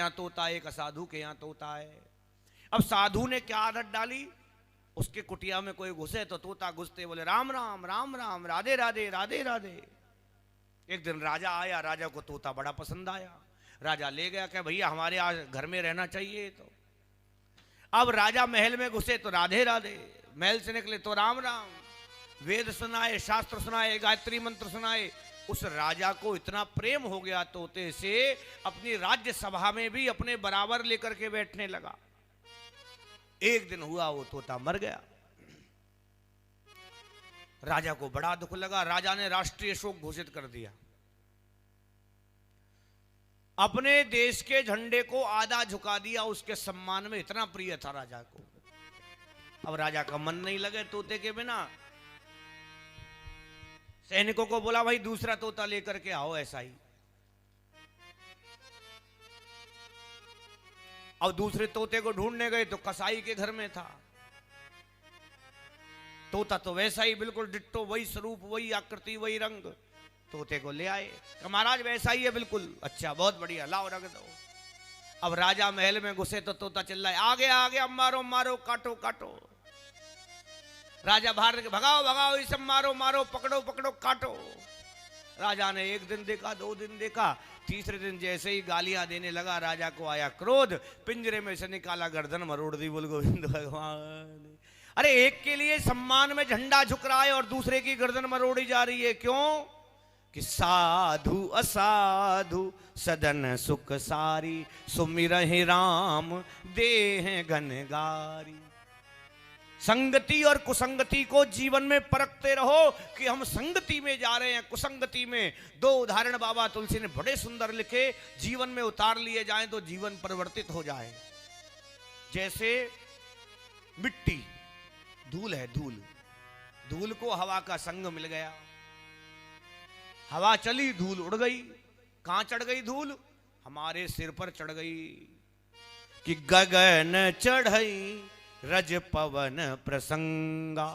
यहाँ तोता है, एक असाधु के यहाँ तोता है। अब साधु ने क्या आदत डाली, उसके कुटिया में कोई घुसे तो तोता घुसते बोले राम राम राम राम, राधे राधे राधे राधे। एक दिन राजा आया, राजा को तोता बड़ा पसंद आया, राजा ले गया कि भैया हमारे आज घर में रहना चाहिए। तो अब राजा महल में घुसे तो राधे राधे, महल से निकले तो राम राम, वेद सुनाए, शास्त्र सुनाए, गायत्री मंत्र सुनाए। उस राजा को इतना प्रेम हो गया तोते से, अपनी राज्य सभा में भी अपने बराबर लेकर के बैठने लगा। एक दिन हुआ वो तोता मर गया, राजा को बड़ा दुख लगा। राजा ने राष्ट्रीय शोक घोषित कर दिया। अपने देश के झंडे को आधा झुका दिया, उसके सम्मान में, इतना प्रिय था राजा को। अब राजा का मन नहीं लगे तोते के बिना, सैनिकों को बोला भाई दूसरा तोता लेकर के आओ ऐसा ही। और दूसरे तोते को ढूंढने गए तो कसाई के घर में था। तोता तो वैसा ही, बिल्कुल डिट्टो, वही स्वरूप, वही आकृति, वही रंग। तोते को ले आए, महाराज वैसा ही है बिल्कुल। अच्छा बहुत बढ़िया, लाओ रख दो। अब राजा महल में घुसे तो तोता चिल्लाए आगे आगे, अब मारो मारो, काटो काटो। राजा बाहर भगाओ भगाओ, ये सब मारो मारो, पकड़ो पकड़ो, काटो। राजा ने एक दिन देखा, 2 दिन देखा, तीसरे दिन जैसे ही गालियां देने लगा, राजा को आया क्रोध, पिंजरे में से निकाला, गर्दन मरोड़ दी। बोल गोविंद भगवान। अरे एक के लिए सम्मान में झंडा झुक रहा है और दूसरे की गर्दन मरोड़ी जा रही है, क्यों? कि साधु असाधु सदन सुख सारी, सुमिरहि राम देह गनगारी। संगति और कुसंगति को जीवन में परखते रहो कि हम संगति में जा रहे हैं, कुसंगति में। 2 उदाहरण बाबा तुलसी ने बड़े सुंदर लिखे, जीवन में उतार लिए जाएं तो जीवन परिवर्तित हो जाए। जैसे मिट्टी, धूल है, धूल, धूल को हवा का संग मिल गया, हवा चली, धूल उड़ गई। कहां चढ़ गई धूल? हमारे सिर पर चढ़ गई। कि गगन चढ़ई रज पवन प्रसंगा।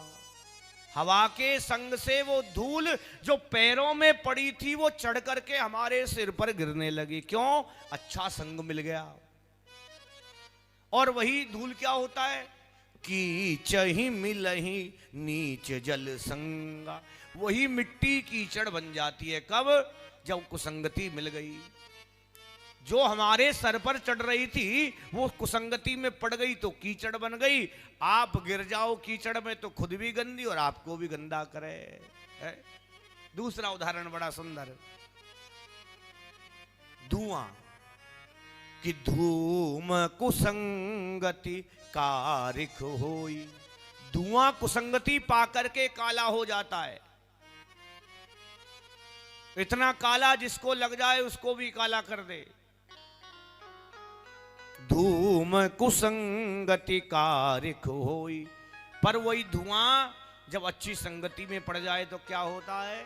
हवा के संग से वो धूल जो पैरों में पड़ी थी वो चढ़ करके हमारे सिर पर गिरने लगी। क्यों? अच्छा संग मिल गया। और वही धूल क्या होता है? कीचहि मिलहि नीच जल संगा। वही मिट्टी कीचड़ बन जाती है। कब? जब कुसंगति मिल गई। जो हमारे सर पर चढ़ रही थी वो कुसंगति में पड़ गई तो कीचड़ बन गई। आप गिर जाओ कीचड़ में तो खुद भी गंदी और आपको भी गंदा करे। दूसरा उदाहरण बड़ा सुंदर, धुआं। कि धूम कुसंगति कारिक होई। धुआं कुसंगति पाकर के काला हो जाता है। इतना काला जिसको लग जाए उसको भी काला कर दे। धूम कुसंगति कारिक होई। पर वही धुआं जब अच्छी संगति में पड़ जाए तो क्या होता है?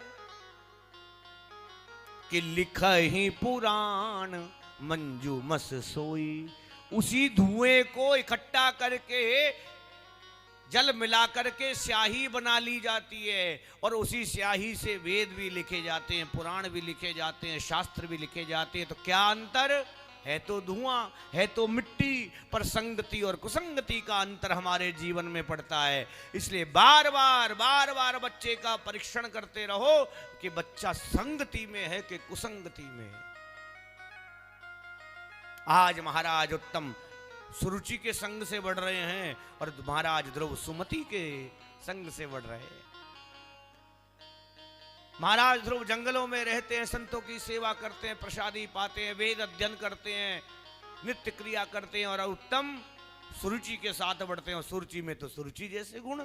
कि लिखहि पुराण मंजूमस सोई। उसी धुएं को इकट्ठा करके जल मिला करके स्याही बना ली जाती है और उसी स्याही से वेद भी लिखे जाते हैं, पुराण भी लिखे जाते हैं, शास्त्र भी लिखे जाते हैं। तो क्या अंतर है? तो धुआं है, तो मिट्टी, पर संगति और कुसंगति का अंतर हमारे जीवन में पड़ता है। इसलिए बार बार बच्चे का परीक्षण करते रहो कि बच्चा संगति में है कि कुसंगति में। आज महाराज उत्तम सुरुचि के संग से बढ़ रहे हैं और महाराज ध्रुव सुमति के संग से बढ़ रहे हैं। महाराज ध्रुव जंगलों में रहते हैं, संतों की सेवा करते हैं, प्रसादी पाते हैं, वेद अध्ययन करते हैं, नित्य क्रिया करते हैं और उत्तम सुरुचि के साथ बढ़ते हैं। और सुरुचि में तो सुरुचि जैसे गुण।